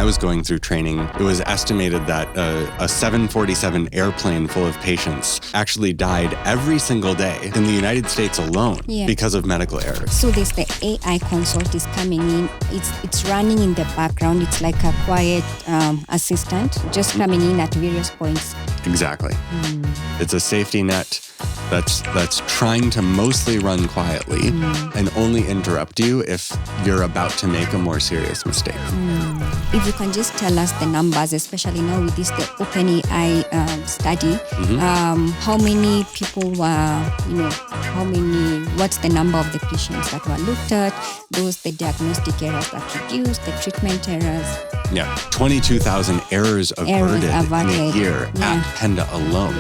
I was going through training, it was estimated that a 747 airplane full of patients actually died every single day in the United States alone because of medical errors. So there's the AI Consult is coming in. It's running in the background. It's like a quiet assistant just coming in at various points. Exactly. It's a safety net that's trying to mostly run quietly and only interrupt you if you're about to make a more serious mistake. If you can just tell us the numbers, especially now with this the OpenAI study, how many people were, what's the number of the patients that were looked at, the diagnostic errors that reduced, the treatment errors? Yeah, 22,000 errors averted in a year at Penda alone.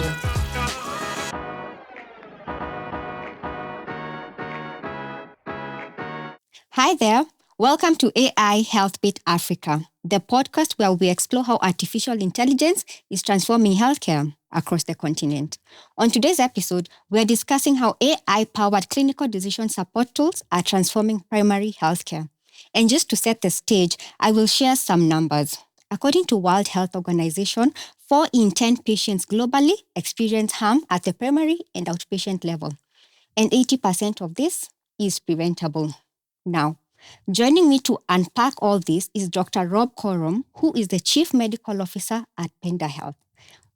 Hi there. Welcome to AI HealthBeat Africa, the podcast where we explore how artificial intelligence is transforming healthcare across the continent. On today's episode, we're discussing how AI-powered clinical decision support tools are transforming primary healthcare. And just to set the stage, I will share some numbers. According to World Health Organization, 4 in 10 patients globally experience harm at the primary and outpatient level. And 80% of this is preventable. Now, joining me to unpack all this is Dr. Rob Korom, who is the Chief Medical Officer at Penda Health.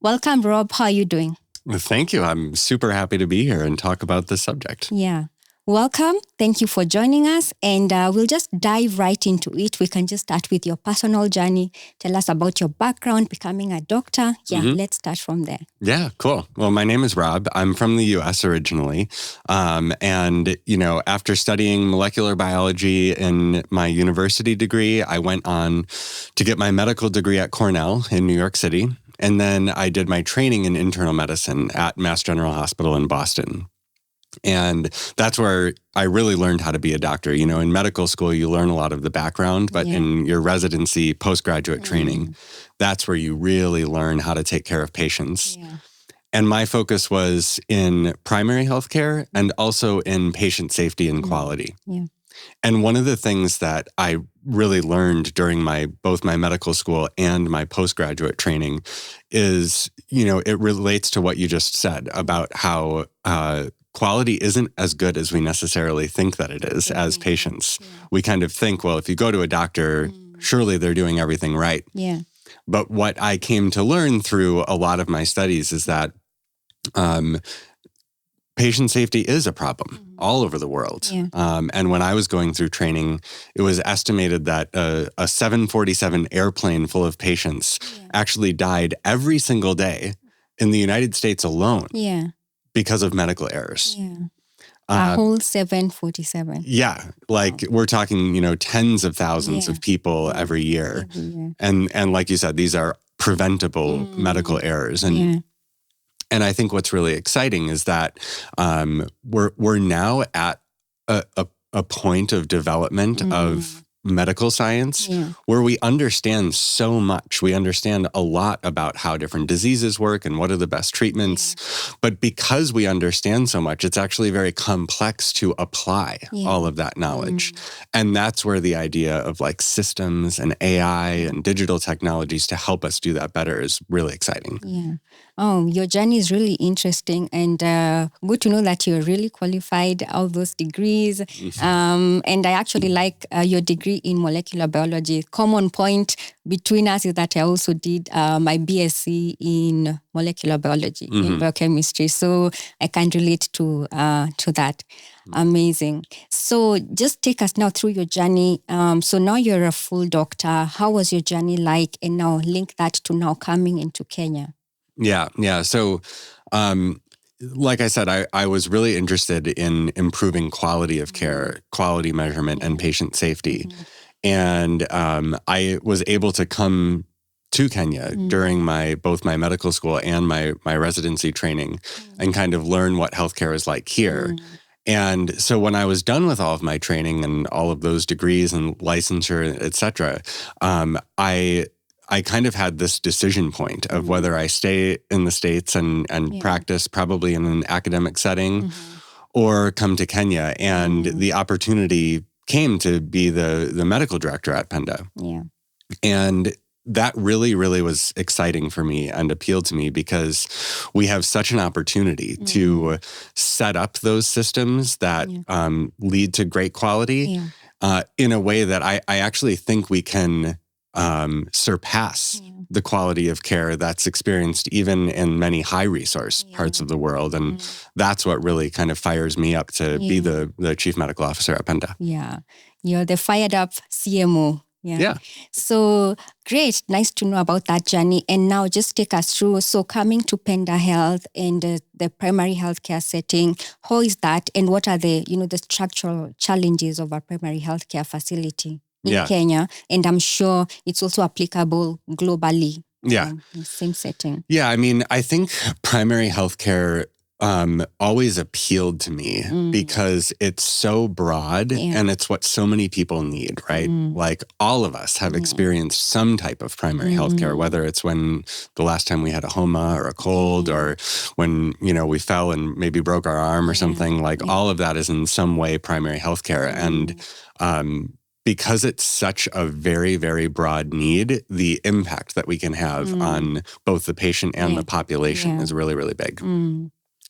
Welcome, Rob. How are you doing? Well, thank you. I'm super happy to be here and talk about this subject. Yeah. Welcome. Thank you for joining us. And we'll just dive right into it. We can just start with your personal journey. Tell us about your background, becoming a doctor. Let's start from there. Yeah, cool. Well, my name is Rob. I'm from the U.S. originally. After studying molecular biology in my university degree, I went on to get my medical degree at Cornell in New York City. And then I did my training in internal medicine at Mass General Hospital in Boston. And that's where I really learned how to be a doctor. You know, in medical school, you learn a lot of the background, but in your residency, postgraduate training, that's where you really learn how to take care of patients. Yeah. And my focus was in primary healthcare and also in patient safety and quality. Yeah. And one of the things that I really learned during both my medical school and my postgraduate training is, it relates to what you just said about how quality isn't as good as we necessarily think that it is as patients. Yeah. We kind of think, well, if you go to a doctor, surely they're doing everything right. Yeah. But what I came to learn through a lot of my studies is that patient safety is a problem all over the world. Yeah. And when I was going through training, it was estimated that a 747 airplane full of patients actually died every single day in the United States alone. Yeah. Because of medical errors. Yeah. A whole 747. Yeah. We're talking, tens of thousands of people every year. And like you said, these are preventable medical errors. And I think what's really exciting is that we're now at a point of development of medical science where we understand so much. We understand a lot about how different diseases work and what are the best treatments. Yeah. But because we understand so much, it's actually very complex to apply all of that knowledge. And that's where the idea of systems and AI and digital technologies to help us do that better is really exciting. Yeah. Oh, your journey is really interesting and good to know that you're really qualified, all those degrees. And I actually like your degree in molecular biology. Common point between us is that I also did my BSc in molecular biology, in biochemistry. So I can relate to that. Amazing. So just take us now through your journey. So now you're a full doctor. How was your journey like? And now link that to now coming into Kenya. Yeah. So, like I said, I was really interested in improving quality of care, quality measurement, and patient safety. And I was able to come to Kenya during both my medical school and my residency training and kind of learn what healthcare is like here. And so when I was done with all of my training and all of those degrees and licensure, et cetera, I kind of had this decision point of whether I stay in the States and practice probably in an academic setting or come to Kenya. And the opportunity came to be the medical director at Penda. Yeah. And that really, really was exciting for me and appealed to me because we have such an opportunity to set up those systems that lead to great quality in a way that I actually think we can surpass the quality of care that's experienced even in many high-resource parts of the world. And that's what really kind of fires me up to be the chief medical officer at Penda. Yeah, you're the fired up CMO. Yeah. So great. Nice to know about that journey. And now just take us through. So coming to Penda Health and the primary healthcare setting, how is that? And what are the structural challenges of a primary healthcare facility in Kenya? And I'm sure it's also applicable globally. Yeah. Same setting. Yeah. I mean, I think primary healthcare always appealed to me because it's so broad and it's what so many people need, right? Like all of us have experienced some type of primary healthcare, whether it's when the last time we had a homa or a cold or when, we fell and maybe broke our arm or something, like all of that is in some way primary healthcare. And because it's such a very, very broad need, the impact that we can have on both the patient and the population is really, really big.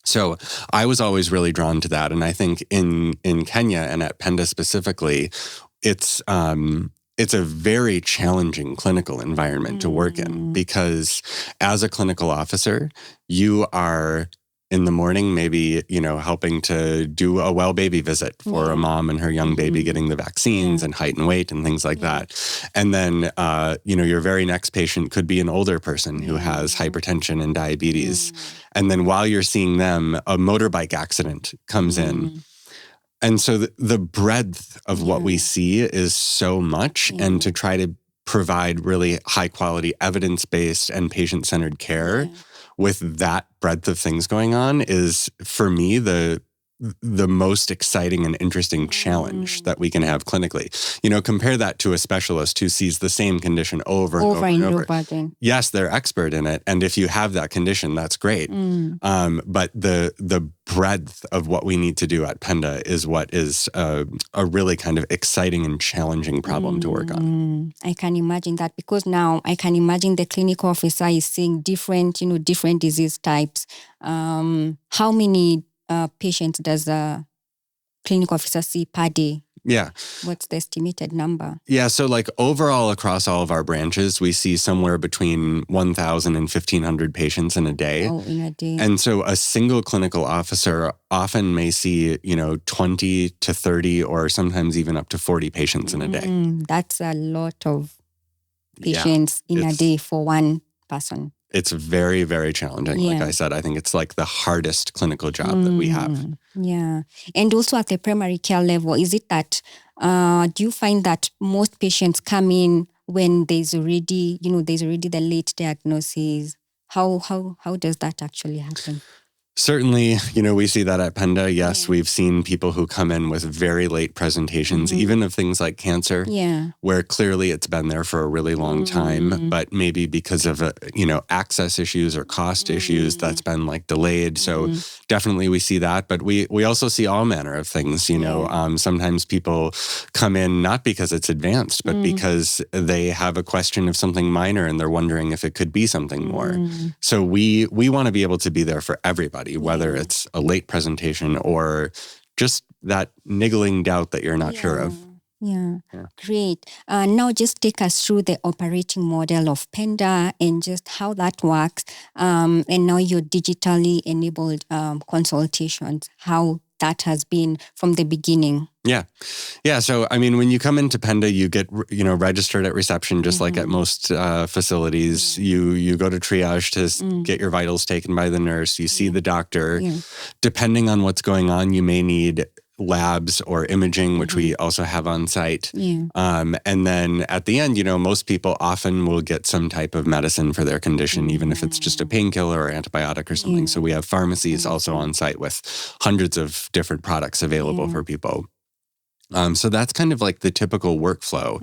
So I was always really drawn to that. And I think in Kenya and at Penda specifically, it's a very challenging clinical environment to work in because as a clinical officer, you are in the morning, maybe, helping to do a well baby visit for a mom and her young baby getting the vaccines and height and weight and things like that. And then, your very next patient could be an older person who has hypertension and diabetes. And then while you're seeing them, a motorbike accident comes in. And so the breadth of what we see is so much. And to try to provide really high quality, evidence-based and patient-centered care with that breadth of things going on is, for me, the most exciting and interesting challenge that we can have clinically. Compare that to a specialist who sees the same condition over and over again. Yes, they're expert in it. And if you have that condition, that's great. But the breadth of what we need to do at Penda is what is a really kind of exciting and challenging problem to work on. I can imagine that because now I can imagine the clinical officer is seeing different disease types. How many patients does a clinical officer see per day? Yeah. What's the estimated number? Yeah. So overall across all of our branches, we see somewhere between 1,000 and 1,500 patients in a day. Oh, in a day. And so a single clinical officer often may see, 20 to 30 or sometimes even up to 40 patients in a day. That's a lot of patients in a day for one person. It's very, very challenging. Like I said, I think it's like the hardest clinical job that we have. Yeah. And also at the primary care level, is it that, do you find that most patients come in when there's already the late diagnosis? How does that actually happen? Certainly, we see that at Penda. Yes, we've seen people who come in with very late presentations, even of things like cancer, where clearly it's been there for a really long time, but maybe because of, access issues or cost issues, that's been delayed. So definitely we see that, but we also see all manner of things, sometimes people come in not because it's advanced, but because they have a question of something minor and they're wondering if it could be something more. So we want to be able to be there for everybody, whether it's a late presentation or just that niggling doubt that you're not sure of. Yeah, great. Now just take us through the operating model of Penda and just how that works. And now your digitally enabled consultations, how that has been from the beginning. Yeah. So, I mean, when you come into Penda, you get, registered at reception, just like at most facilities. You go to triage to get your vitals taken by the nurse. You see the doctor. Depending on what's going on, you may need labs or imaging, which we also have on site. And then at the end, most people often will get some type of medicine for their condition, even if it's just a painkiller or antibiotic or something. So we have pharmacies also on site with hundreds of different products available for people. So that's kind of like the typical workflow.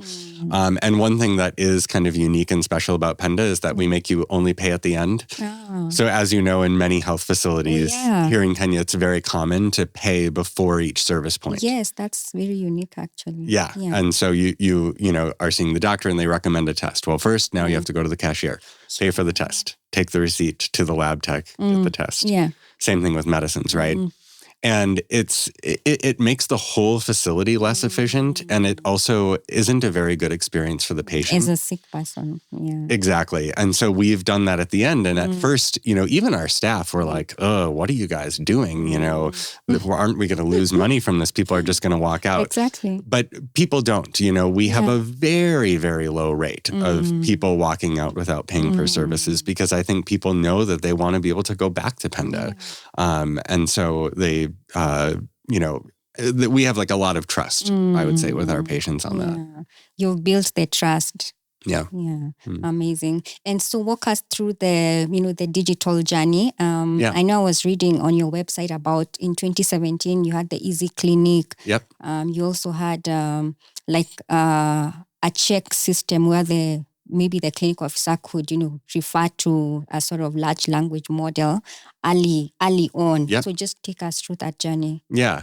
And one thing that is kind of unique and special about Penda is that we make you only pay at the end. Oh. So as you know, in many health facilities here in Kenya, it's very common to pay before each service point. Yes, that's very unique actually. Yeah. And so you are seeing the doctor and they recommend a test. Well, first, now you have to go to the cashier, pay for the test, take the receipt to the lab tech, get the test. Yeah. Same thing with medicines, right? And it makes the whole facility less efficient, and it also isn't a very good experience for the patient. As a sick person, yeah. Exactly. And so we've done that at the end. And at first, even our staff were like, oh, what are you guys doing? Aren't we going to lose money from this? People are just going to walk out. Exactly. But people don't. We have a very, very low rate of people walking out without paying for services because I think people know that they want to be able to go back to Penda. And so they we have like a lot of trust, I would say, with our patients on that. You've built the trust. Yeah. Amazing. And so walk us through the digital journey. I know I was reading on your website about in 2017, you had the Easy Clinic. Yep. You also had a check system where maybe the clinic officer could, refer to a sort of large language model early on. Yep. So just take us through that journey. Yeah.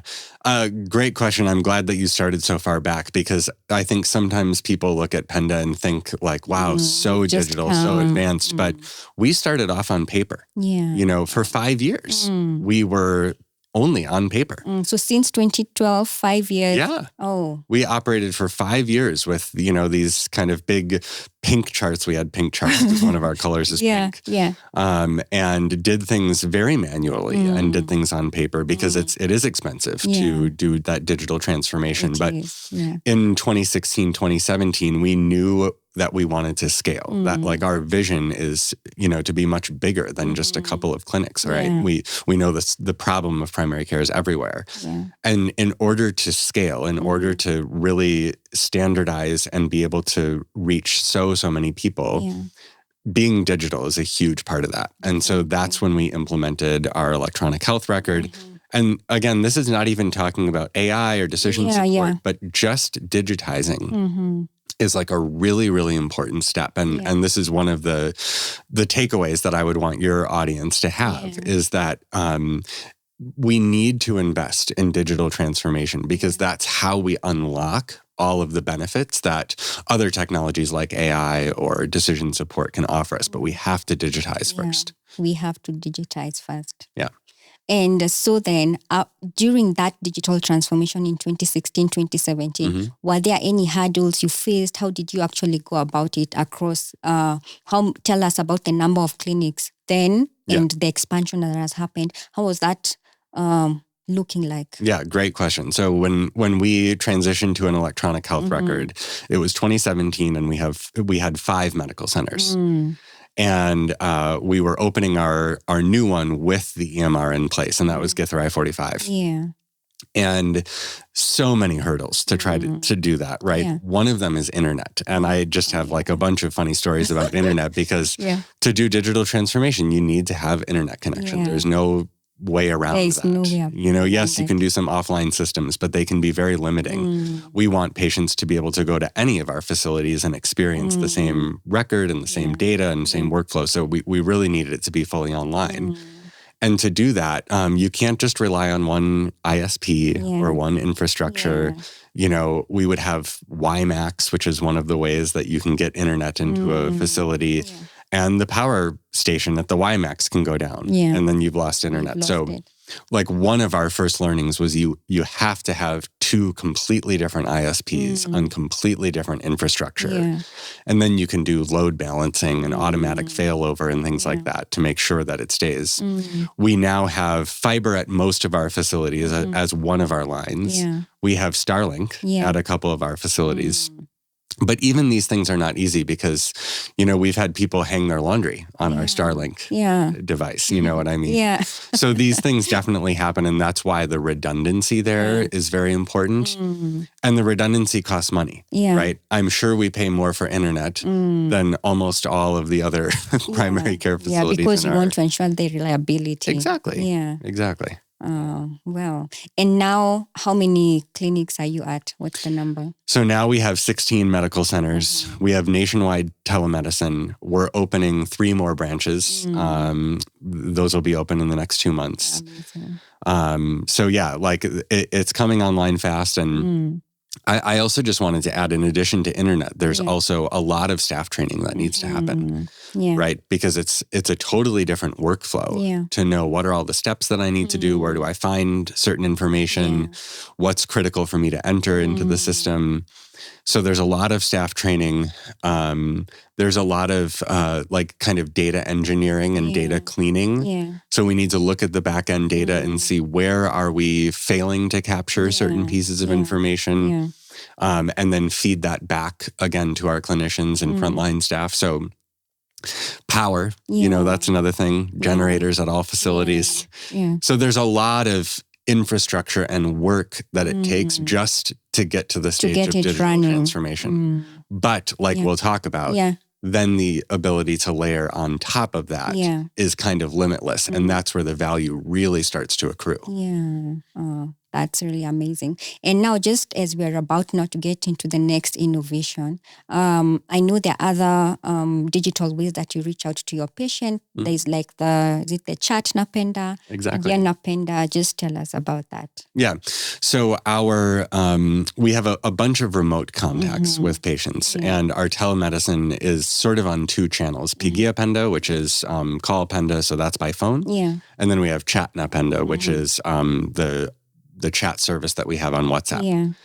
Great question. I'm glad that you started so far back because I think sometimes people look at Penda and think like, wow, so digital, so advanced. But we started off on paper. Yeah. For 5 years. We were only on paper. So since 2012, 5 years. Yeah. Oh. We operated for 5 years with, these kind of big pink charts. We had pink charts because one of our colors is pink. Yeah. And did things very manually and did things on paper because it is expensive to do that digital transformation. But in 2016, 2017, we knew that we wanted to scale, that like our vision is, to be much bigger than just a couple of clinics, right? We know the problem of primary care is everywhere. Yeah. And in order to scale, in order to really standardize and be able to reach so many people, being digital is a huge part of that. And so that's when we implemented our electronic health record. And again, this is not even talking about AI or decision support, but just digitizing is like a really, really important step. And this is one of the takeaways that I would want your audience to have is that we need to invest in digital transformation because that's how we unlock all of the benefits that other technologies like AI or decision support can offer us. But we have to digitize first. We have to digitize first. Yeah. And so then during that digital transformation in 2016, 2017, were there any hurdles you faced? How did you actually go about it across? Tell us about the number of clinics then and the expansion that has happened. How was that looking like? Yeah, great question. So when we transitioned to an electronic health record, it was 2017 and we had 5 medical centers. And we were opening our new one with the EMR in place, and that was Githera 45. Yeah. And so many hurdles to try to do that, right? Yeah. One of them is internet. And I just have like a bunch of funny stories about internet because to do digital transformation, you need to have internet connection. Yeah. There's no way around that. No way yes, you can do some offline systems, but they can be very limiting. We want patients to be able to go to any of our facilities and experience the same record and the same data and same workflow. So we really needed it to be fully online. And to do that, you can't just rely on one ISP or one infrastructure. We would have WiMAX, which is one of the ways that you can get internet into a facility. And the power station at the WiMAX can go down, and then you've lost internet. Like one of our first learnings was you have to have 2 completely different ISPs on completely different infrastructure. And then you can do load balancing and automatic failover and things like that to make sure that it stays. We now have fiber at most of our facilities as one of our lines. We have Starlink at a couple of our facilities. But even these things are not easy because, we've had people hang their laundry on our Starlink device. You know what I mean? Yeah. So these things definitely happen. And that's why the redundancy there is very important. And the redundancy costs money, right? I'm sure we pay more for internet than almost all of the other primary care facilities. Yeah, because you want to ensure the reliability. Exactly. Yeah. Exactly. Well, and now how many clinics are you at? What's the number? So now we have 16 medical centers. We have nationwide telemedicine. We're opening 3 more branches. Those will be open in the next 2 months. So yeah, like it's coming online fast. And I also just wanted to add, in addition to internet, there's also a lot of staff training that needs to happen, right? Because it's a totally different workflow to know what are all the steps that I need to do, where do I find certain information, what's critical for me to enter into the system. So there's a lot of staff training. There's a lot of like kind of data engineering and data cleaning. So we need to look at the back end data and see where are we failing to capture certain pieces of information, and then feed that back again to our clinicians and frontline staff. So power, that's another thing. Generators at all facilities. So there's a lot of infrastructure and work that it takes just to get to the stage of digital transformation. But like we'll talk about, then the ability to layer on top of that is kind of limitless. And that's where the value really starts to accrue. Oh, that's really amazing. And now, just as we're about now to get into the next innovation, I know there are other digital ways that you reach out to your patient. There's like the chat na Penda? Exactly. Na Penda. Just tell us about that. Yeah. So we have a bunch of remote contacts with patients, and our telemedicine is sort of on 2 channels. Pigia Penda, which is call Penda, so that's by phone. And then we have chat na Penda, which is the chat service that we have on WhatsApp.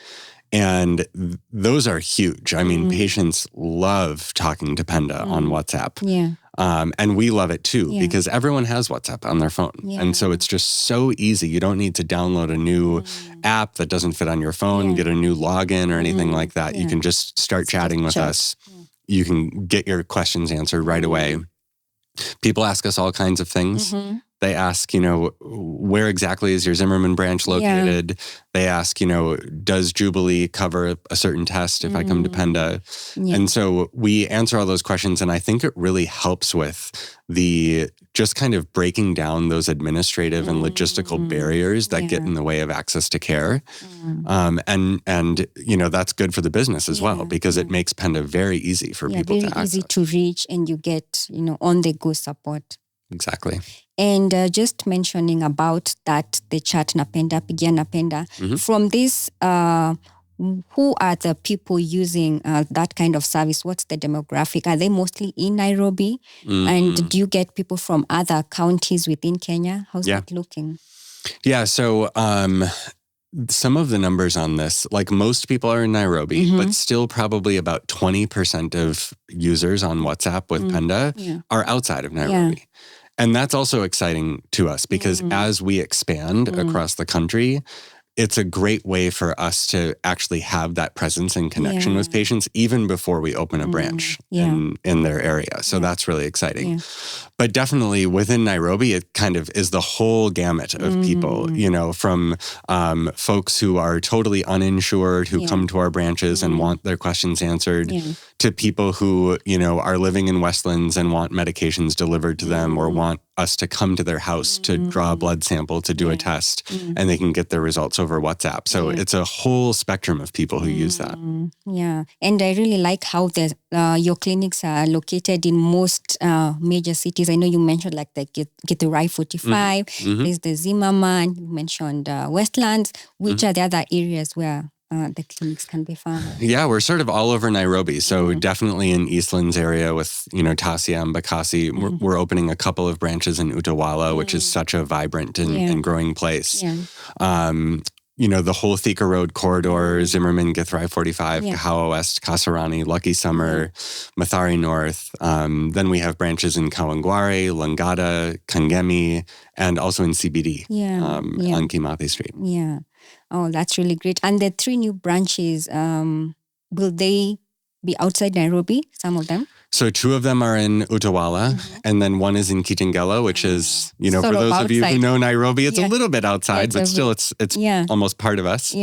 And those are huge. I mean, patients love talking to Penda on WhatsApp. And we love it too, because everyone has WhatsApp on their phone. And so it's just so easy. You don't need to download a new app that doesn't fit on your phone, get a new login or anything like that. You can just start chatting with us. You can get your questions answered right away. People ask us all kinds of things. They ask, where exactly is your Zimmerman branch located? They ask, does Jubilee cover a certain test if I come to Penda? And so we answer all those questions. And I think it really helps with the just kind of breaking down those administrative and logistical barriers that get in the way of access to care. And that's good for the business as well, because it makes Penda very easy for people to access. Very easy to reach, and you get, on-the-go support. Exactly. And just mentioning about that, the chat na Penda, Pigia na Penda, from this, who are the people using that kind of service? What's the demographic? Are they mostly in Nairobi? And do you get people from other counties within Kenya? How's it looking? Yeah, so some of the numbers on this, like most people are in Nairobi, but still probably about 20% of users on WhatsApp with Penda are outside of Nairobi. And that's also exciting to us because as we expand across the country, it's a great way for us to actually have that presence and connection with patients even before we open a branch in their area. So that's really exciting. But definitely within Nairobi, it kind of is the whole gamut of people, from folks who are totally uninsured, who come to our branches and want their questions answered, to people who, are living in Westlands and want medications delivered to them or want us to come to their house to draw a blood sample to do a test, and they can get their results over WhatsApp. So it's a whole spectrum of people who use that. Yeah. And I really like how your clinics are located in most major cities. I know you mentioned like the Githurai 45, there's the Zimmerman, you mentioned Westlands. Which are the other areas where the clinics can be found? Yeah, we're sort of all over Nairobi. So definitely in Eastlands area with, Tasia and Bakassi. We're opening a couple of branches in Utawala, which is such a vibrant and growing place. The whole Thika Road corridor, Zimmerman, Githurai 45, Kahawa West, Kasarani, Lucky Summer, Mathari North. Then we have branches in Kawangware, Langata, Kangemi, and also in CBD on Kimathi Street. Yeah. Oh, that's really great. And the 3 new branches, will they be outside Nairobi, some of them? So 2 of them are in Utawala, and then 1 is in Kitengela, which is, for those of you who know Nairobi, it's a little bit outside, but still it's almost part of us.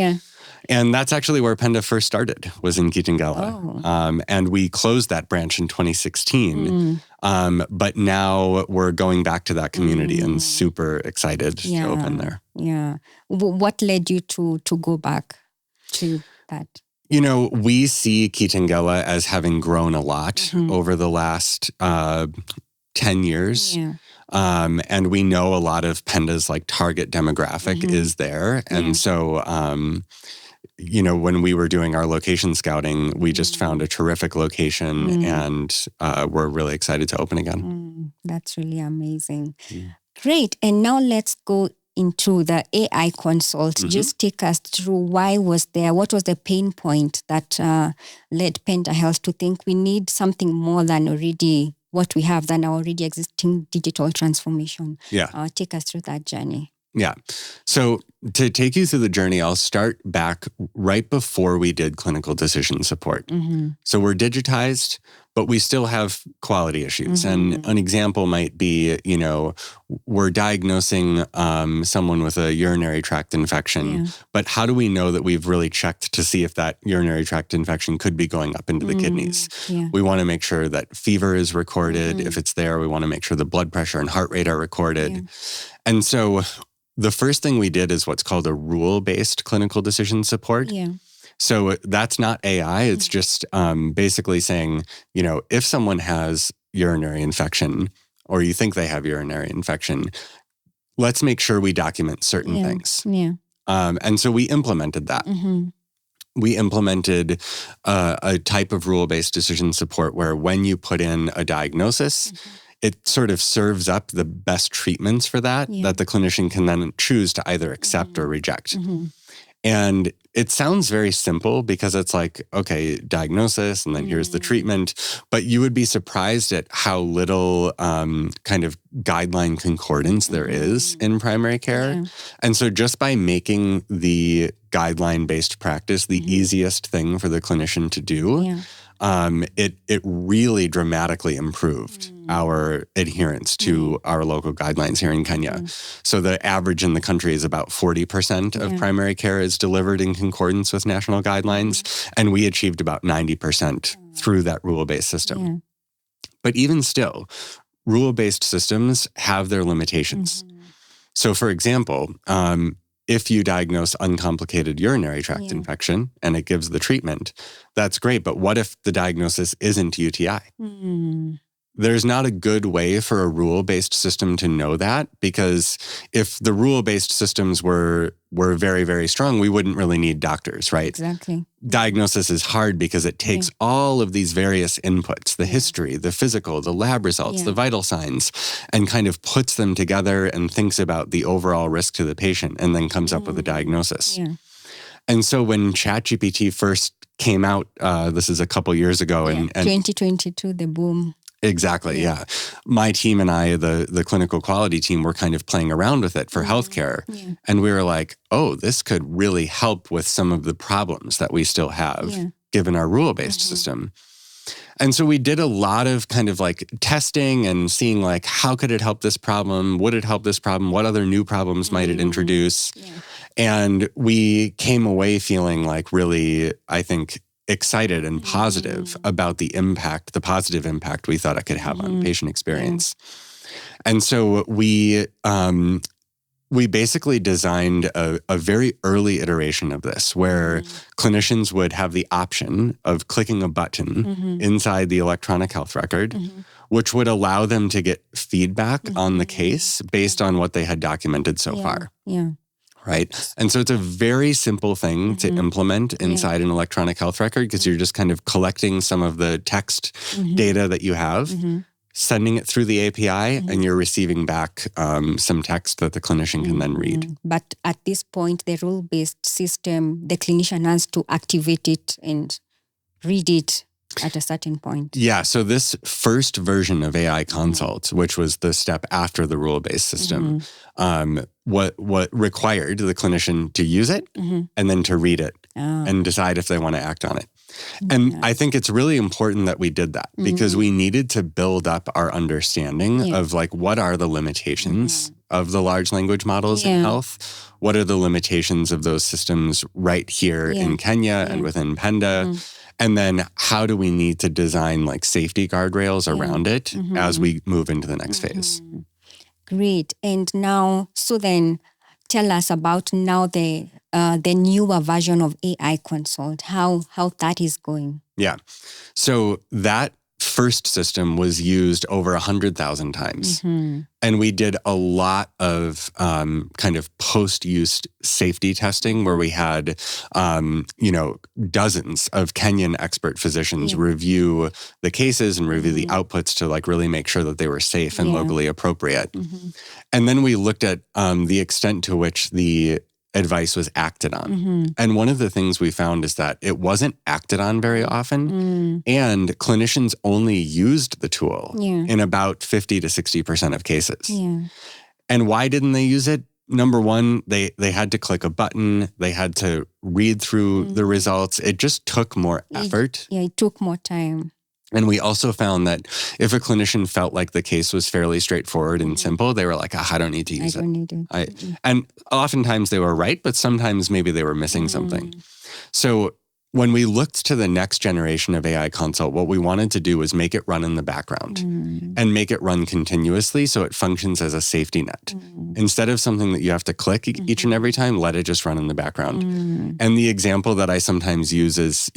And that's actually where Penda first started, was in Kitengela. And we closed that branch in 2016. But now we're going back to that community and super excited to open there. Yeah. What led you to go back to that? We see Kitengela as having grown a lot over the last 10 years. Yeah. And we know a lot of Penda's target demographic is there. And so, when we were doing our location scouting, we just found a terrific location and we're really excited to open again. That's really amazing. Great. And now let's go into the AI Consult. Just take us through what was the pain point that led Penda Health to think we need something more than already what we have than our already existing digital transformation. Yeah. Take us through that journey. Yeah. So to take you through the journey, I'll start back right before we did clinical decision support. So we're digitized, but we still have quality issues. And an example might be, we're diagnosing someone with a urinary tract infection, but how do we know that we've really checked to see if that urinary tract infection could be going up into the kidneys? We want to make sure that fever is recorded. If it's there, we want to make sure the blood pressure and heart rate are recorded. And so the first thing we did is what's called a rule-based clinical decision support. So that's not AI. It's just basically saying, if someone has urinary infection or you think they have urinary infection, let's make sure we document certain things. And so we implemented that. We implemented a type of rule-based decision support where when you put in a diagnosis, it sort of serves up the best treatments for that the clinician can then choose to either accept or reject. And it sounds very simple because it's like, okay, diagnosis, and then here's the treatment. But you would be surprised at how little kind of guideline concordance there is in primary care. And so just by making the guideline-based practice the easiest thing for the clinician to do, it really dramatically improved our adherence to our local guidelines here in Kenya. So the average in the country is about 40% of primary care is delivered in concordance with national guidelines, and we achieved about 90% through that rule-based system. But even still, rule-based systems have their limitations. So for example, if you diagnose uncomplicated urinary tract infection and it gives the treatment, that's great. But what if the diagnosis isn't UTI? There's not a good way for a rule-based system to know that, because if the rule-based systems were very, very strong, we wouldn't really need doctors, right? Exactly. Diagnosis is hard because it takes all of these various inputs, the history, the physical, the lab results, the vital signs, and kind of puts them together and thinks about the overall risk to the patient and then comes up with a diagnosis. And so when ChatGPT first came out, this is a couple years ago. And 2022, the boom. Exactly, yeah. My team and I, the clinical quality team, were kind of playing around with it for healthcare. And we were like, oh, this could really help with some of the problems that we still have given our rule-based system. And so we did a lot of kind of testing and seeing how could it help this problem? Would it help this problem? What other new problems might it introduce? And we came away feeling really, I think, excited and positive about the positive impact we thought it could have on patient experience. And so we basically designed a very early iteration of this where clinicians would have the option of clicking a button inside the electronic health record, which would allow them to get feedback on the case based on what they had documented so far. Right? And so it's a very simple thing to implement inside an electronic health record, because you're just kind of collecting some of the text data that you have, sending it through the API, and you're receiving back some text that the clinician can then read. But at this point, the rule-based system, the clinician has to activate it and read it at a certain point. Yeah, so this first version of AI Consult, which was the step after the rule-based system, what required the clinician to use it and then to read it and decide if they want to act on it. And I think it's really important that we did that, because we needed to build up our understanding of what are the limitations of the large language models in health. What are the limitations of those systems right here in Kenya and within Penda? And then how do we need to design like safety guardrails around it as we move into the next phase? Great. And now, so then tell us about now the newer version of AI Consult, how that is going. Yeah. So that first system was used over 100,000 times. And we did a lot of kind of post-use safety testing where we had, dozens of Kenyan expert physicians review the cases and review the outputs to like really make sure that they were safe and locally appropriate. And then we looked at the extent to which the advice was acted on. And one of the things we found is that it wasn't acted on very often. And clinicians only used the tool in about 50 to 60% of cases. And why didn't they use it? Number one, they had to click a button. They had to read through the results. It just took more effort. It took more time. And we also found that if a clinician felt like the case was fairly straightforward and simple, they were like, I don't need to use it. I don't need it. And oftentimes they were right, but sometimes maybe they were missing something. So when we looked to the next generation of AI Consult, what we wanted to do was make it run in the background and make it run continuously so it functions as a safety net. Instead of something that you have to click each and every time, let it just run in the background. And the example that I sometimes use is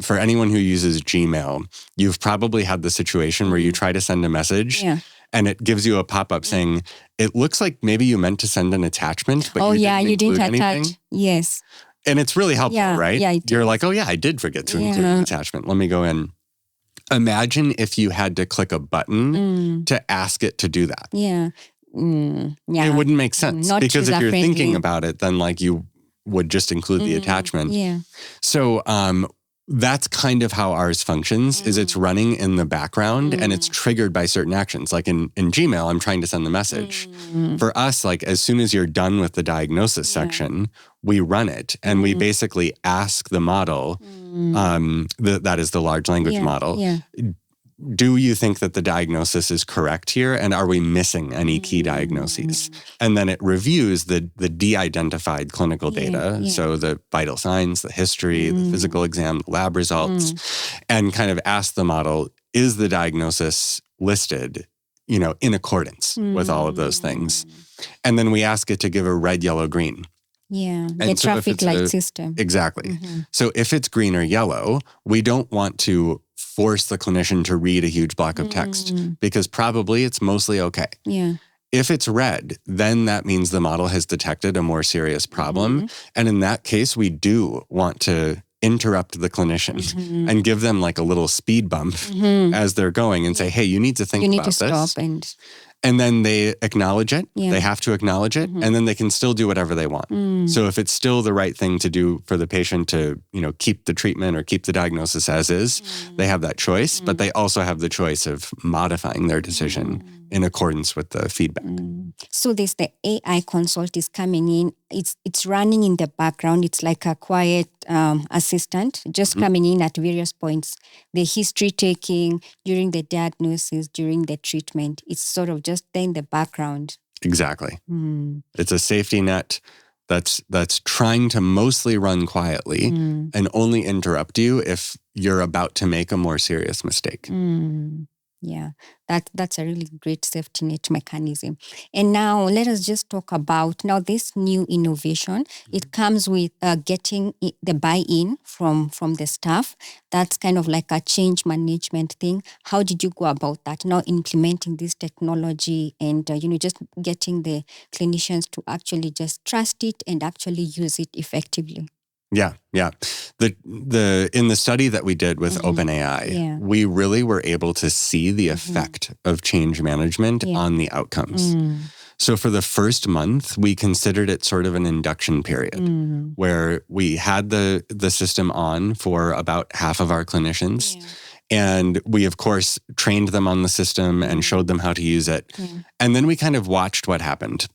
for anyone who uses Gmail, you've probably had the situation where you try to send a message and it gives you a pop-up saying, it looks like maybe you meant to send an attachment, but you didn't attach anything. Yes. And it's really helpful, right? Yeah, you're like, oh yeah, I did forget to include an attachment. Let me go in. Imagine if you had to click a button to ask it to do that. It wouldn't make sense. Not because if you're user-friendly. thinking about it, then like you would just include the attachment. So that's kind of how ours functions, is it's running in the background and it's triggered by certain actions. Like in Gmail, I'm trying to send the message. For us, like as soon as you're done with the diagnosis section, we run it and we basically ask the model, that is the large language model, do you think that the diagnosis is correct here? And are we missing any key diagnoses? And then it reviews the de-identified clinical data. So the vital signs, the history, the physical exam, the lab results, and kind of asks the model, is the diagnosis listed, in accordance with all of those things? And then we ask it to give a red, yellow, green. The traffic light system. Exactly. So if it's green or yellow, we don't want to force the clinician to read a huge block of text because probably it's mostly okay. If it's red, then that means the model has detected a more serious problem. And in that case, we do want to interrupt the clinician and give them like a little speed bump as they're going and say, hey, you need to think about this. You need to stop and then they acknowledge it. They have to acknowledge it. And then they can still do whatever they want. So if it's still the right thing to do for the patient to, keep the treatment or keep the diagnosis as is, they have that choice. But they also have the choice of modifying their decision in accordance with the feedback. So the AI Consult is coming in. It's running in the background. It's like a quiet assistant just coming in at various points. The history taking during the diagnosis, during the treatment. It's sort of just there in the background. Exactly. It's a safety net that's trying to mostly run quietly and only interrupt you if you're about to make a more serious mistake. Yeah, that's a really great safety net mechanism. And now let us just talk about now this new innovation. It comes with getting the buy-in from the staff. That's kind of like a change management thing. How did you go about that? Now implementing this technology and just getting the clinicians to actually just trust it and actually use it effectively. Yeah. In the study that we did with OpenAI, we really were able to see the effect of change management on the outcomes. So for the first month, we considered it sort of an induction period where we had the system on for about half of our clinicians. And we, of course, trained them on the system and showed them how to use it. And then we kind of watched what happened.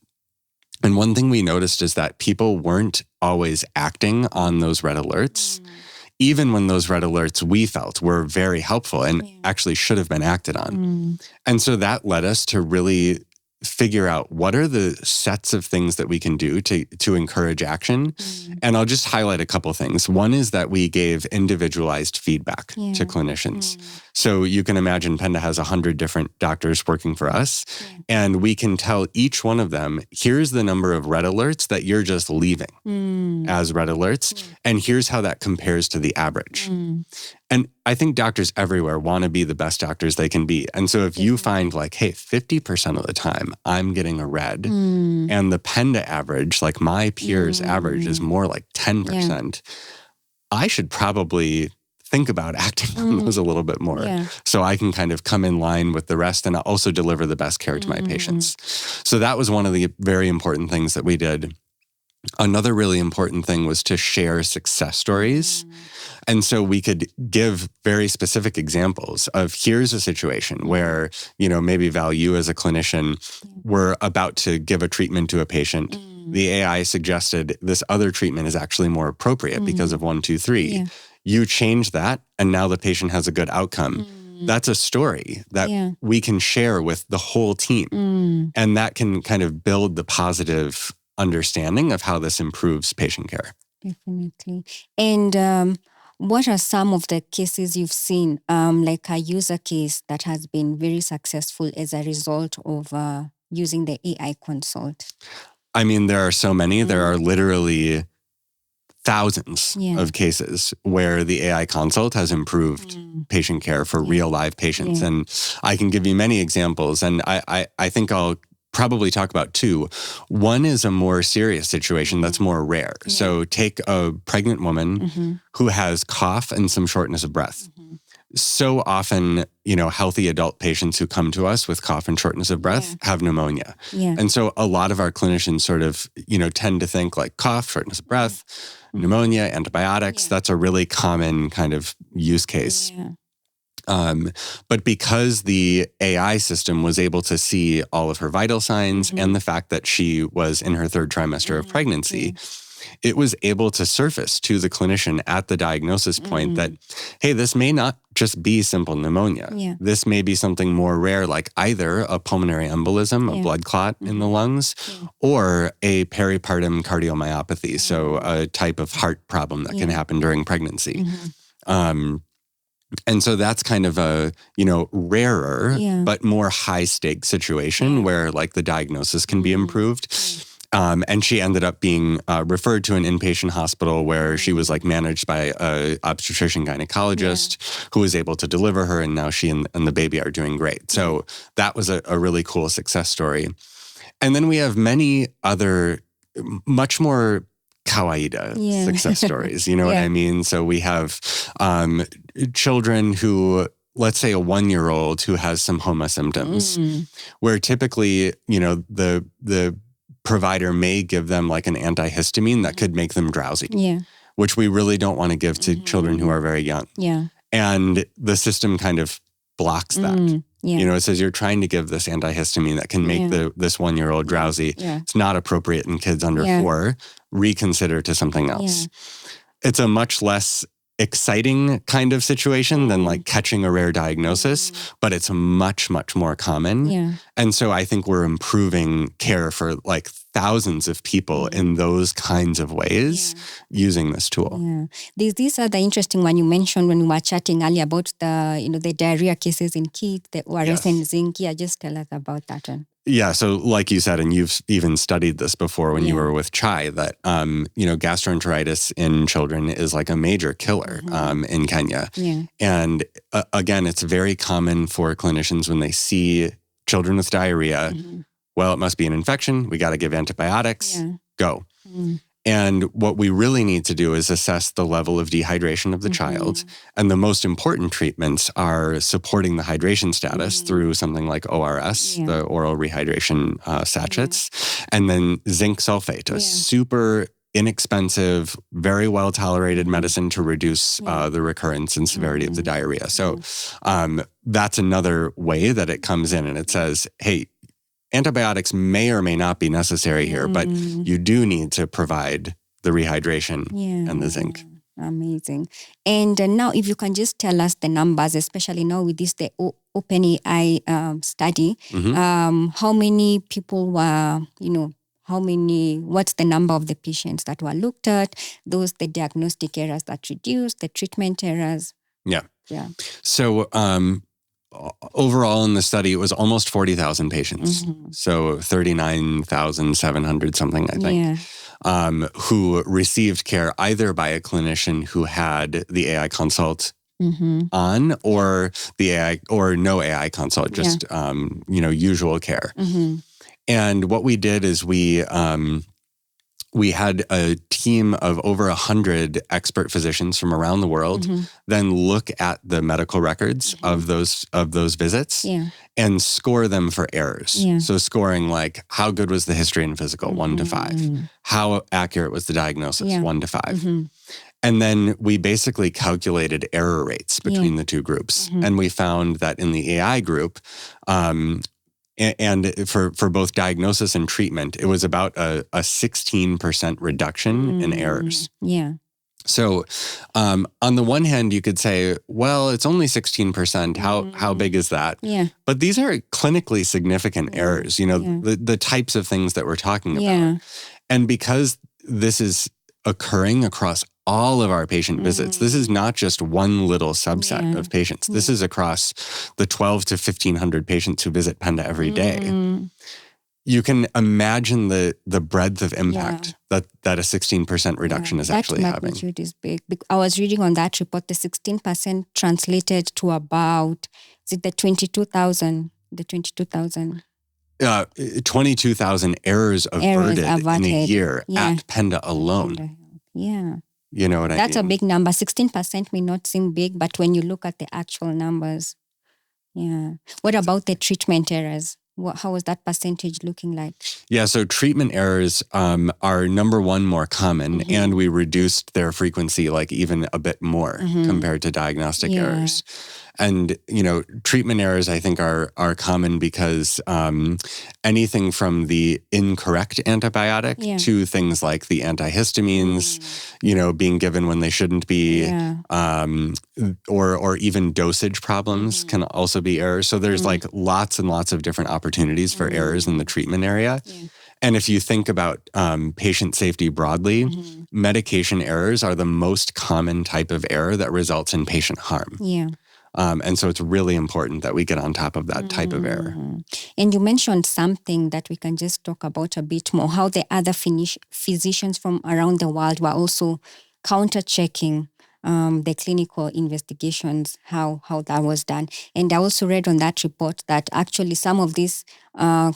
And one thing we noticed is that people weren't always acting on those red alerts, even when those red alerts we felt were very helpful and actually should have been acted on. And so that led us to really figure out what are the sets of things that we can do to encourage action. And I'll just highlight a couple things. One is that we gave individualized feedback to clinicians. So you can imagine Penda has 100 different doctors working for us, and we can tell each one of them, here's the number of red alerts that you're just leaving as red alerts, and here's how that compares to the average. And I think doctors everywhere want to be the best doctors they can be. And so if you find like, hey, 50% of the time I'm getting a red, and the Penda average, like my peers average is more like 10%, I should probably think about acting on those a little bit more so I can kind of come in line with the rest and also deliver the best care to my patients. So that was one of the very important things that we did. Another really important thing was to share success stories. And so we could give very specific examples of here's a situation where, maybe Val, you as a clinician were about to give a treatment to a patient. The AI suggested this other treatment is actually more appropriate because of 1, 2, 3. You change that, and now the patient has a good outcome. That's a story that we can share with the whole team. And that can kind of build the positive understanding of how this improves patient care. Definitely. And what are some of the cases you've seen, like a user case that has been very successful as a result of using the AI consult? I mean, there are so many. There are literally thousands of cases where the AI consult has improved patient care for real live patients. And I can give you many examples. And I think I'll probably talk about two. One is a more serious situation that's more rare. So take a pregnant woman who has cough and some shortness of breath. So often, healthy adult patients who come to us with cough and shortness of breath have pneumonia. And so a lot of our clinicians sort of, tend to think like cough, shortness of breath, pneumonia, antibiotics. That's a really common kind of use case. But because the AI system was able to see all of her vital signs and the fact that she was in her third trimester of pregnancy, it was able to surface to the clinician at the diagnosis point that, hey, this may not just be simple pneumonia. This may be something more rare, like either a pulmonary embolism, a blood clot in the lungs, or a peripartum cardiomyopathy, so a type of heart problem that can happen during pregnancy. And so that's kind of a, rarer, but more high stake situation where like the diagnosis can be improved. And she ended up being referred to an inpatient hospital where she was like managed by a obstetrician gynecologist who was able to deliver her. And now she and the baby are doing great. So that was a really cool success story. And then we have many other much more kawaida success stories. You know what I mean? So we have children who, let's say a 1-year-old who has some homa symptoms, where typically, the provider may give them like an antihistamine that could make them drowsy, which we really don't want to give to children who are very young. And the system kind of blocks that. It says you're trying to give this antihistamine that can make this 1-year-old drowsy. It's not appropriate in kids under 4. Reconsider to something else. It's a much less exciting kind of situation than like catching a rare diagnosis, but it's much, much more common. And so I think we're improving care for like thousands of people in those kinds of ways using this tool. There's this other interesting one you mentioned when we were chatting earlier about the diarrhea cases in kids, the ORS and zinc. Just tell us about that one. Yeah. So like you said, and you've even studied this before when you were with Chai, that, gastroenteritis in children is like a major killer in Kenya. And again, it's very common for clinicians when they see children with diarrhea, well, it must be an infection. We got to give antibiotics. Go. And what we really need to do is assess the level of dehydration of the child. And the most important treatments are supporting the hydration status through something like ORS, the oral rehydration sachets, and then zinc sulfate, a super inexpensive, very well-tolerated medicine to reduce the recurrence and severity of the diarrhea. So that's another way that it comes in and it says, hey, antibiotics may or may not be necessary here, but you do need to provide the rehydration and the zinc. Amazing. And now if you can just tell us the numbers, especially now with this, the OpenAI study, how many people were, what's the number of the patients that were looked at, the diagnostic errors that reduced, the treatment errors? Yeah. Yeah. So overall in the study, it was almost 40,000 patients. So 39,700 something, I think, who received care either by a clinician who had the AI consult on, or the AI, or no AI consult, just usual care. And what we did is we had a team of over 100 expert physicians from around the world then look at the medical records of those visits and score them for errors. So scoring like, how good was the history and physical, 1 to 5? How accurate was the diagnosis, 1 to 5? And then we basically calculated error rates between the two groups. And we found that in the AI group, and for both diagnosis and treatment, it was about a 16% reduction in errors. Yeah. So on the one hand, you could say, well, it's only 16%. How big is that? Yeah. But these are clinically significant errors, the types of things that we're talking about. And because this is occurring across all of our patient visits, this is not just one little subset of patients. This is across the 12 to 1,500 patients who visit Penda every day. You can imagine the breadth of impact that a 16% reduction is actually having. That magnitude is big. I was reading on that report, the 16% translated to about, is it the 22,000? 22,000 errors averted in a year at Penda alone. Yeah. You know what I mean? That's a big number. 16% may not seem big, but when you look at the actual numbers, What about the treatment errors? How was that percentage looking like? Yeah, so treatment errors are number one more common, and we reduced their frequency like even a bit more compared to diagnostic errors. And, treatment errors, I think, are common because anything from the incorrect antibiotic to things like the antihistamines, being given when they shouldn't be, or even dosage problems can also be errors. So there's like lots and lots of different opportunities for errors in the treatment area. And if you think about patient safety broadly, medication errors are the most common type of error that results in patient harm. And so it's really important that we get on top of that type of error. And you mentioned something that we can just talk about a bit more, how the other physicians from around the world were also counter-checking the clinical investigations, how that was done. And I also read on that report that actually some of this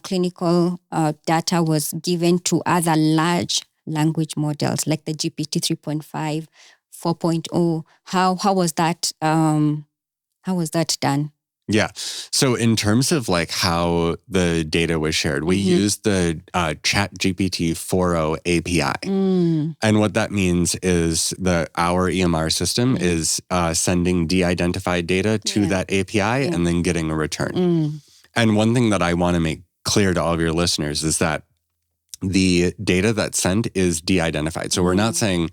clinical data was given to other large language models like the GPT 3.5, 4.0. How was that? How was that done? Yeah. So in terms of like how the data was shared, we used the ChatGPT 4.0 API. And what that means is our EMR system is sending de-identified data to that API and then getting a return. And one thing that I want to make clear to all of your listeners is that the data that's sent is de-identified. So we're not saying,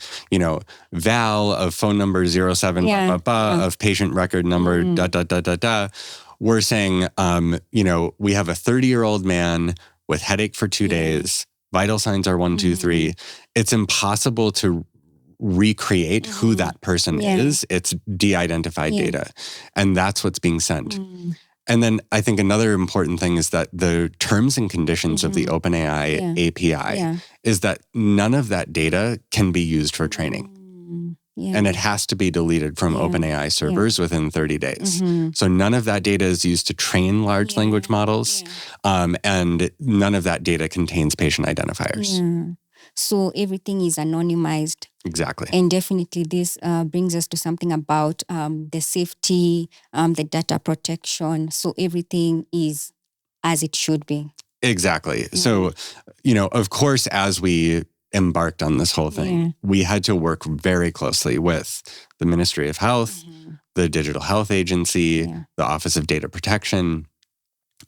Val of phone number 07, of patient record number, We're saying, we have a 30-year-old man with headache for 2 days. Vital signs are 1, 2, 3. It's impossible to recreate who that person is. It's de-identified data. And that's what's being sent. And then I think another important thing is that the terms and conditions of the OpenAI API is that none of that data can be used for training. And it has to be deleted from OpenAI servers within 30 days. So none of that data is used to train large language models. And none of that data contains patient identifiers. So everything is anonymized. Exactly. And definitely this brings us to something about the safety, the data protection. So everything is as it should be. Exactly. So, of course, as we embarked on this whole thing, we had to work very closely with the Ministry of Health, the Digital Health Agency, the Office of Data Protection,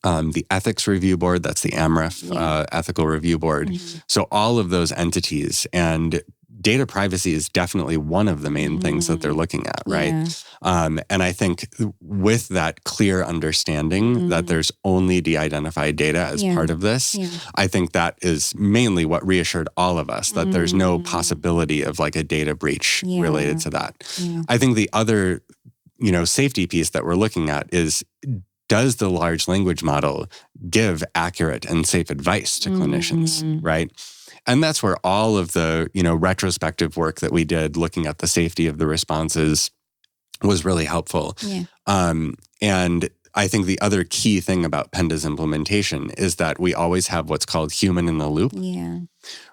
the Ethics Review Board, that's the AMREF Ethical Review Board. So all of those entities, and data privacy is definitely one of the main things that they're looking at, right? And I think with that clear understanding that there's only de-identified data as part of this, I think that is mainly what reassured all of us, that there's no possibility of like a data breach related to that. I think the other, safety piece that we're looking at is, does the large language model give accurate and safe advice to clinicians, right? And that's where all of the, retrospective work that we did looking at the safety of the responses was really helpful. And I think the other key thing about Penda's implementation is that we always have what's called human in the loop,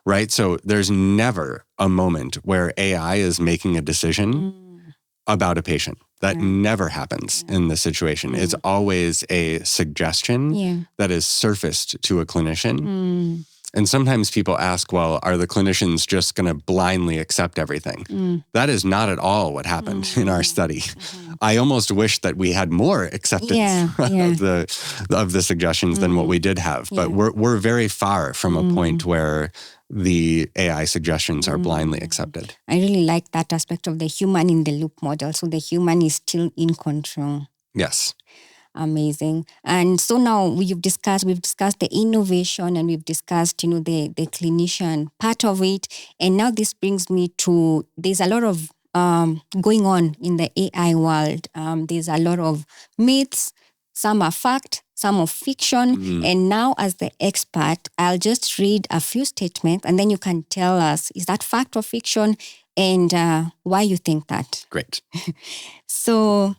right? So there's never a moment where AI is making a decision about a patient. That never happens in this situation. It's always a suggestion that is surfaced to a clinician. And sometimes people ask, well, are the clinicians just going to blindly accept everything? That is not at all what happened in our study. I almost wish that we had more acceptance of the suggestions than what we did have. But we're very far from a point where the AI suggestions are blindly accepted. I really like that aspect of the human in the loop model. So the human is still in control. Yes. Amazing. And so now we've discussed the innovation, and we've discussed, the clinician part of it. And now this brings me to, there's a lot of going on in the AI world. There's a lot of myths. Some are fact, some are fiction. And now as the expert, I'll just read a few statements and then you can tell us, is that fact or fiction, and why you think that. Great. So,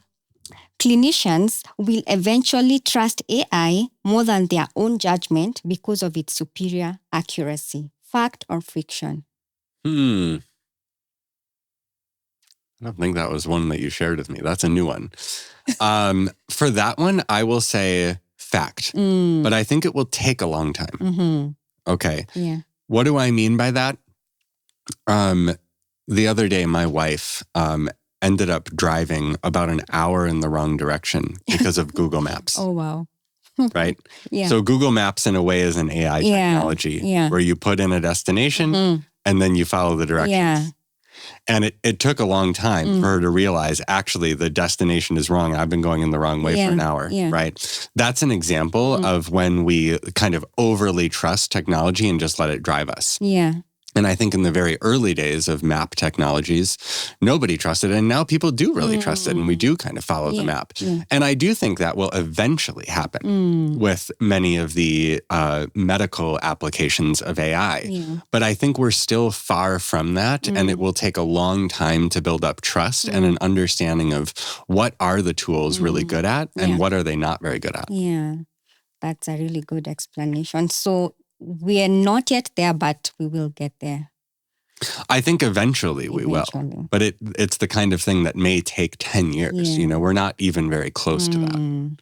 clinicians will eventually trust AI more than their own judgment because of its superior accuracy. Fact or fiction? I don't think that was one that you shared with me. That's a new one. For that one, I will say fact, but I think it will take a long time. Okay. Yeah. What do I mean by that? The other day, my wife ended up driving about an hour in the wrong direction because of Google Maps. Oh, wow. Right? Yeah. So Google Maps in a way is an AI technology where you put in a destination and then you follow the directions. Yeah. And it took a long time for her to realize, actually, the destination is wrong. I've been going in the wrong way for an hour, right? That's an example of when we kind of overly trust technology and just let it drive us. Yeah. And I think in the very early days of map technologies, nobody trusted it. And now people do really trust it. And we do kind of follow the map. And I do think that will eventually happen with many of the medical applications of AI. But I think we're still far from that. And it will take a long time to build up trust and an understanding of what are the tools really good at and what are they not very good at. Yeah, that's a really good explanation. So we are not yet there, but we will get there. I think eventually we will. But it's the kind of thing that may take 10 years. We're not even very close to that.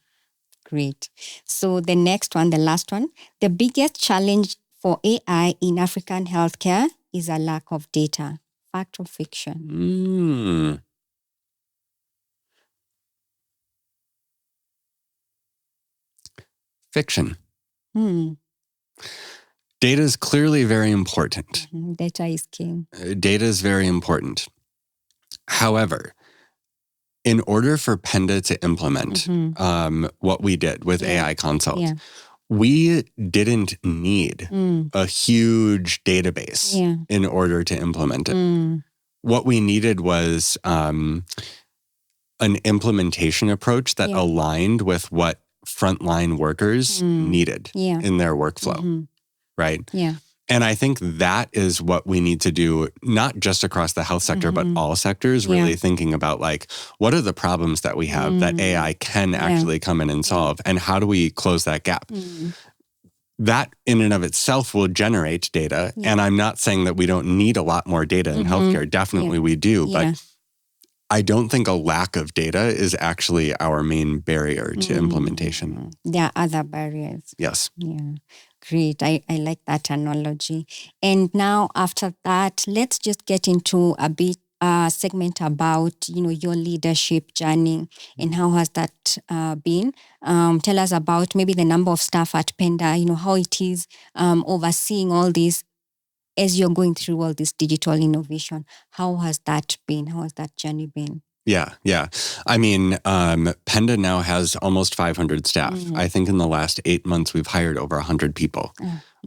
Great. So the next one, the last one, the biggest challenge for AI in African healthcare is a lack of data. Fact or fiction? Fiction. Data is clearly very important. Data is king. Data is very important. However, in order for Penda to implement what we did with AI Consult, we didn't need a huge database in order to implement it. What we needed was an implementation approach that aligned with what frontline workers needed in their workflow. Right? Yeah. And I think that is what we need to do, not just across the health sector, but all sectors, really thinking about like, what are the problems that we have that AI can actually come in and solve? And how do we close that gap? That in and of itself will generate data. And I'm not saying that we don't need a lot more data in healthcare. Definitely we do. But I don't think a lack of data is actually our main barrier to implementation. There are other barriers. Yes. Yeah. Great. I like that analogy. And now after that, let's just get into a bit segment about, your leadership journey and how has that been. Tell us about maybe the number of staff at Penda, how it is overseeing all this as you're going through all this digital innovation, how has that been? How has that journey been? Yeah. I mean, Penda now has almost 500 staff. I think in the last 8 months, we've hired over 100 people,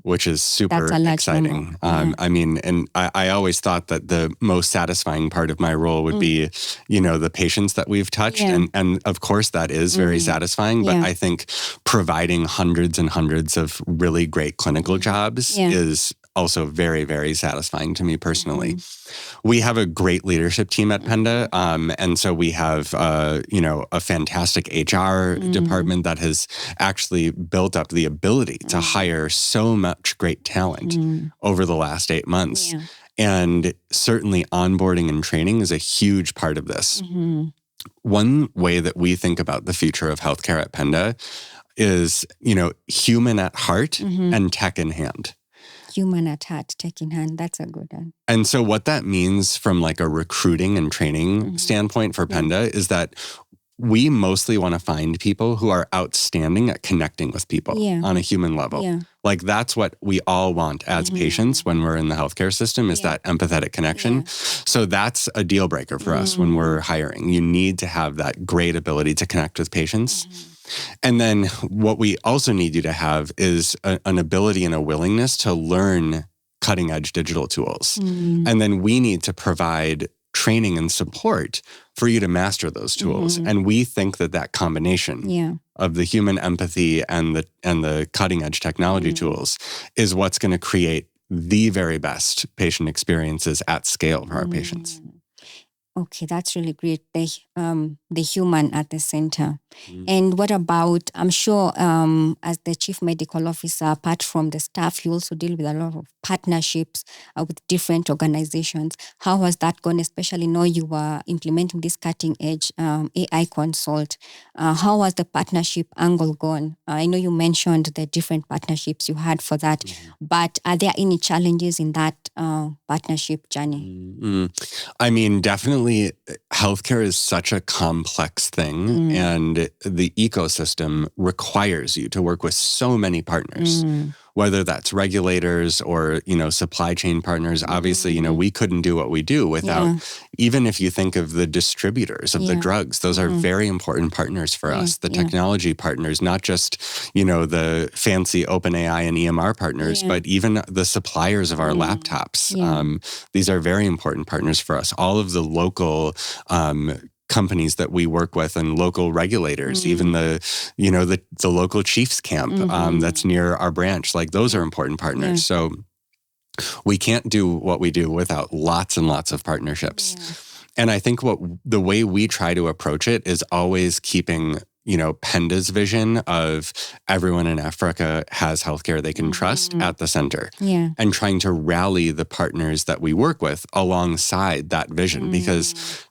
which is super exciting. I mean, and I always thought that the most satisfying part of my role would be, the patients that we've touched. And of course, that is very satisfying. But I think providing hundreds and hundreds of really great clinical jobs is also very, very satisfying to me personally. We have a great leadership team at Penda. And so we have, a fantastic HR department that has actually built up the ability to hire so much great talent over the last 8 months. And certainly onboarding and training is a huge part of this. One way that we think about the future of healthcare at Penda is, human at heart and tech in hand. Human at heart, tech in hand. That's a good one. And so what that means from like a recruiting and training standpoint for Penda is that we mostly want to find people who are outstanding at connecting with people on a human level. Like that's what we all want as patients when we're in the healthcare system is that empathetic connection. So that's a deal breaker for us when we're hiring. You need to have that great ability to connect with patients. And then what we also need you to have is an ability and a willingness to learn cutting edge digital tools. And then we need to provide training and support for you to master those tools. And we think that combination of the human empathy and the cutting edge technology tools is what's going to create the very best patient experiences at scale for our patients. Okay, that's really great. The human at the center. And what about, I'm sure as the chief medical officer, apart from the staff, you also deal with a lot of partnerships with different organizations. How has that gone, especially now you are implementing this cutting edge AI Consult? How has the partnership angle gone? I know you mentioned the different partnerships you had for that, but are there any challenges in that partnership journey? I mean, definitely healthcare is such a complex thing and the ecosystem requires you to work with so many partners, whether that's regulators or, supply chain partners. Obviously, we couldn't do what we do without, even if you think of the distributors of the drugs, those are very important partners for us. The technology partners, not just, the fancy OpenAI and EMR partners, but even the suppliers of our laptops. These are very important partners for us. All of the local companies that we work with and local regulators, even the local chiefs camp that's near our branch, like those are important partners. So we can't do what we do without lots and lots of partnerships. And I think the way we try to approach it is always keeping Penda's vision of everyone in Africa has healthcare they can trust at the center and trying to rally the partners that we work with alongside that vision because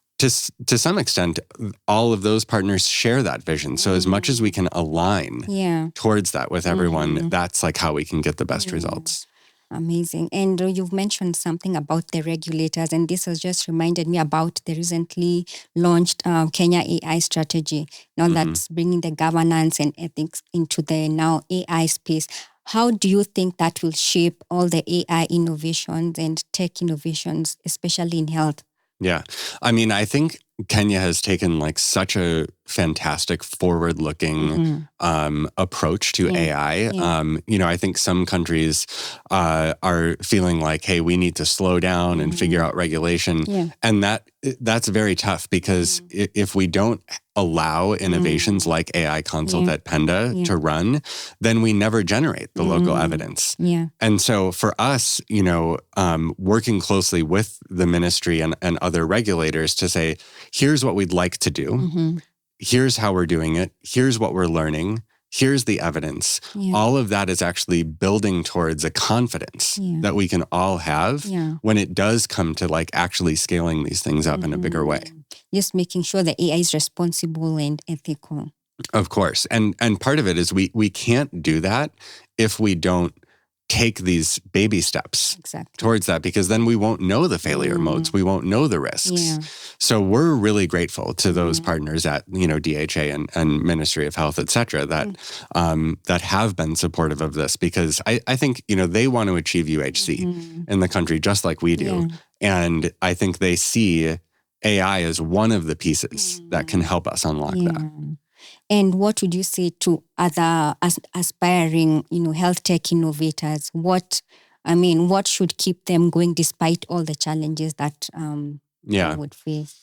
to some extent, all of those partners share that vision. So as much as we can align towards that with everyone, that's like how we can get the best results. Amazing. And you've mentioned something about the regulators, and this has just reminded me about the recently launched Kenya AI strategy. Now that's bringing the governance and ethics into the now AI space. How do you think that will shape all the AI innovations and tech innovations, especially in health? Yeah. I mean, I think Kenya has taken like such a fantastic forward-looking approach to AI. I think some countries are feeling like, hey, we need to slow down and figure out regulation. And that's very tough because if we don't allow innovations like AI Consult at Penda to run, then we never generate the local evidence. And so for us, working closely with the ministry and other regulators to say, here's what we'd like to do. Here's how we're doing it. Here's what we're learning. Here's the evidence. All of that is actually building towards a confidence that we can all have when it does come to like actually scaling these things up in a bigger way. Just making sure the AI is responsible and ethical. Of course. And part of it is we can't do that if we don't take these baby steps Exactly. towards that, because then we won't know the failure modes. We won't know the risks. Yeah. So we're really grateful to those partners at, DHA and Ministry of Health, et cetera, that have been supportive of this, because I think, they want to achieve UHC in the country just like we do. Yeah. And I think they see AI as one of the pieces that can help us unlock that. And what would you say to other aspiring, health tech innovators? What should keep them going despite all the challenges that they would face?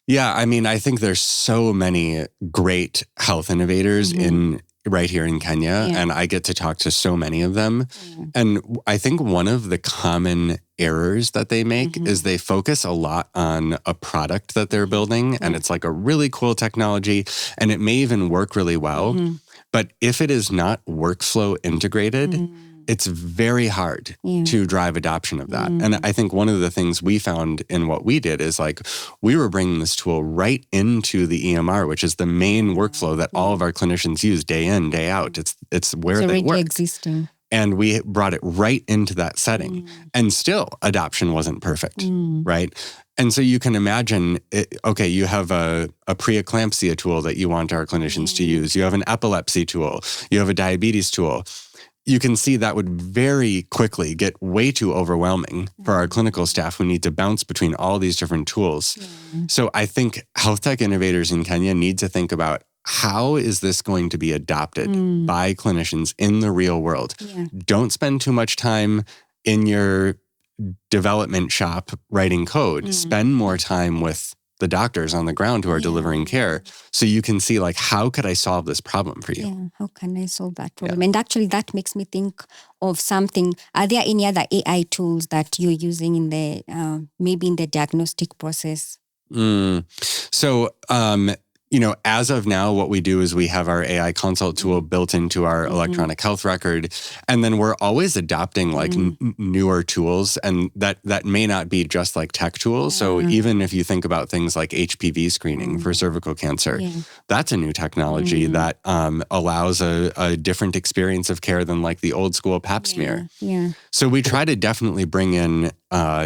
Yeah, I think there's so many great health innovators right here in Kenya, and I get to talk to so many of them. And I think one of the common errors that they make is they focus a lot on a product that they're building, and it's like a really cool technology, and it may even work really well. But if it is not workflow integrated, it's very hard to drive adoption of that. And I think one of the things we found in what we did is we were bringing this tool right into the EMR, which is the main workflow that all of our clinicians use day in, day out. It's where they work. Existing. And we brought it right into that setting. And still, adoption wasn't perfect, right? And so you can imagine, you have a preeclampsia tool that you want our clinicians to use. You have an epilepsy tool. You have a diabetes tool. You can see that would very quickly get way too overwhelming for our clinical staff who need to bounce between all these different tools. So I think health tech innovators in Kenya need to think about, how is this going to be adopted by clinicians in the real world? Don't spend too much time in your development shop writing code. Spend more time with the doctors on the ground who are delivering care, so you can see how could I solve this problem for you? Yeah, how can I solve that problem? And actually that makes me think of something. Are there any other AI tools that you're using in the maybe in the diagnostic process? So as of now, what we do is we have our AI Consult tool built into our electronic health record. And then we're always adopting newer tools. And that may not be just tech tools. So even if you think about things like HPV screening for cervical cancer, that's a new technology that allows a different experience of care than the old school pap smear. So we try to definitely bring in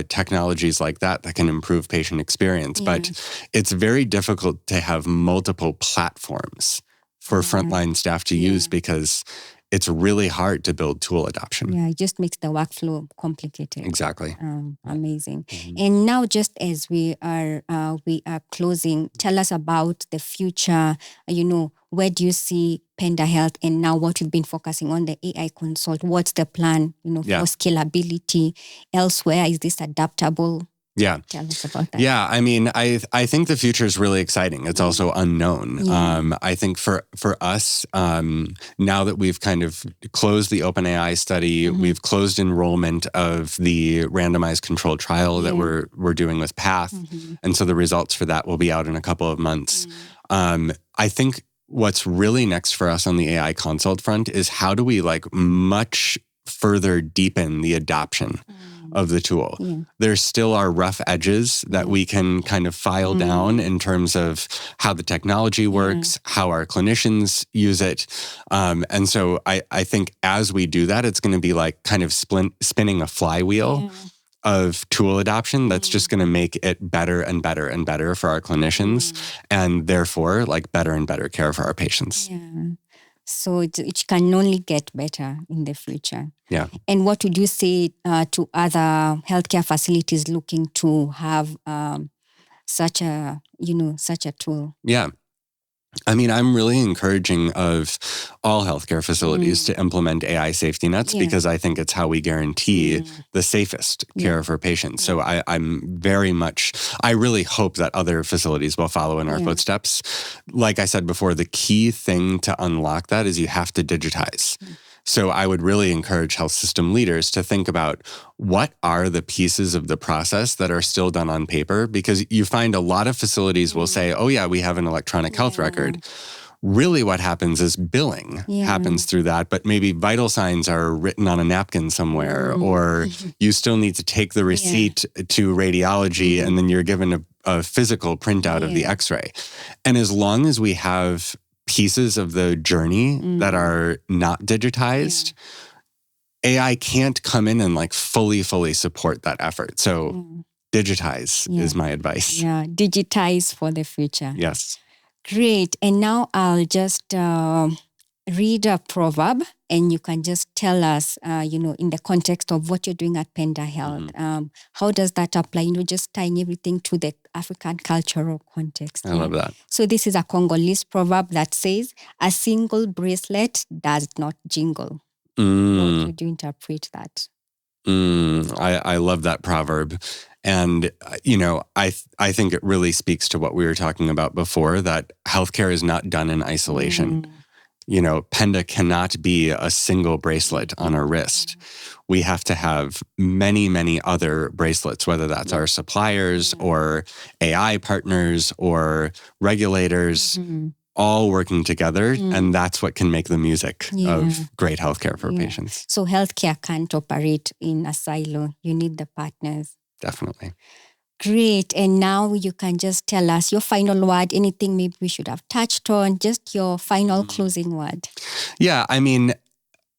technologies like that can improve patient experience. But it's very difficult to have multiple platforms for frontline staff to use, because it's really hard to build tool adoption. Yeah, it just makes the workflow complicated. Exactly. Amazing. And now, just as we are closing, tell us about the future. Where do you see Penda Health, and now what you've been focusing on, the AI Consult? What's the plan, for scalability elsewhere? Is this adaptable? Yeah. Tell us about that. Yeah, I think the future is really exciting. It's also unknown. I think for us, now that we've kind of closed the OpenAI study, we've closed enrollment of the randomized controlled trial that we're doing with PATH. And so the results for that will be out in a couple of months. I think what's really next for us on the AI Consult front is, how do we much further deepen the adoption of the tool? There still are rough edges that we can kind of file down in terms of how the technology works, how our clinicians use it. And so I think as we do that, it's going to be kind of spinning a flywheel of tool adoption that's just going to make it better and better and better for our clinicians, and therefore better and better care for our patients. So it can only get better in the future. Yeah. And what would you say to other healthcare facilities looking to have such a tool? Yeah. I'm really encouraging of all healthcare facilities to implement AI safety nets, because I think it's how we guarantee the safest care for patients. So I really hope that other facilities will follow in our footsteps. Like I said before, the key thing to unlock that is you have to digitize. So I would really encourage health system leaders to think about, what are the pieces of the process that are still done on paper? Because you find a lot of facilities will say, oh yeah, we have an electronic health record. Really what happens is billing happens through that, but maybe vital signs are written on a napkin somewhere, or you still need to take the receipt to radiology, and then you're given a physical printout of the x-ray. And as long as we have pieces of the journey that are not digitized, AI can't come in and like fully support that effort. So digitize is my advice. Yeah, digitize for the future. Yes. Great. And now I'll just read a proverb, and you can just tell us, in the context of what you're doing at Penda Health, how does that apply? Just tying everything to the African cultural context. I love that. So this is a Congolese proverb that says, "A single bracelet does not jingle." How would you interpret that? I love that proverb. And, I think it really speaks to what we were talking about before, that healthcare is not done in isolation. Penda cannot be a single bracelet on our wrist. We have to have many, many other bracelets, whether that's our suppliers or AI partners or regulators, all working together. And that's what can make the music of great healthcare for patients. So healthcare can't operate in a silo. You need the partners. Definitely. Great. And now you can just tell us your final word, anything maybe we should have touched on, just your final closing word. Yeah, I mean,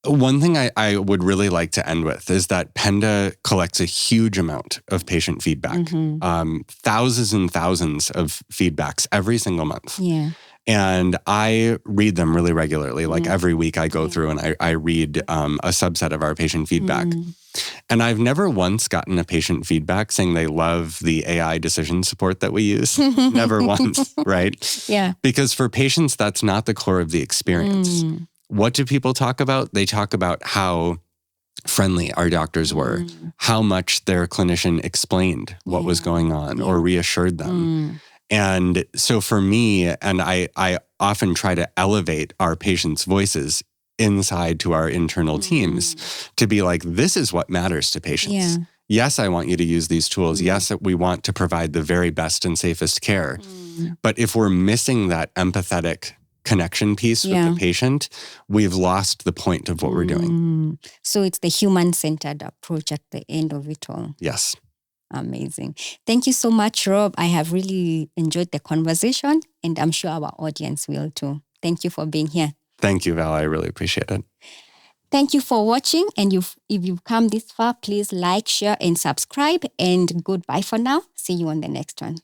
one thing I would really like to end with is that Penda collects a huge amount of patient feedback, thousands and thousands of feedbacks every single month. Yeah. And I read them really regularly. Like every week I go through and I read a subset of our patient feedback. And I've never once gotten a patient feedback saying they love the AI decision support that we use. Never once, right? Yeah. Because for patients, that's not the core of the experience. What do people talk about? They talk about how friendly our doctors were, how much their clinician explained what was going on or reassured them. And so for me, and I often try to elevate our patients' voices inside to our internal teams to be like, this is what matters to patients. Yeah. Yes, I want you to use these tools. Yes, we want to provide the very best and safest care. But if we're missing that empathetic connection piece with the patient, we've lost the point of what we're doing. So it's the human-centered approach at the end of it all. Yes. Amazing. Thank you so much, Rob. I have really enjoyed the conversation, and I'm sure our audience will too. Thank you for being here. Thank you, Val. I really appreciate it. Thank you for watching. And if you've come this far, please like, share, and subscribe. And goodbye for now. See you on the next one.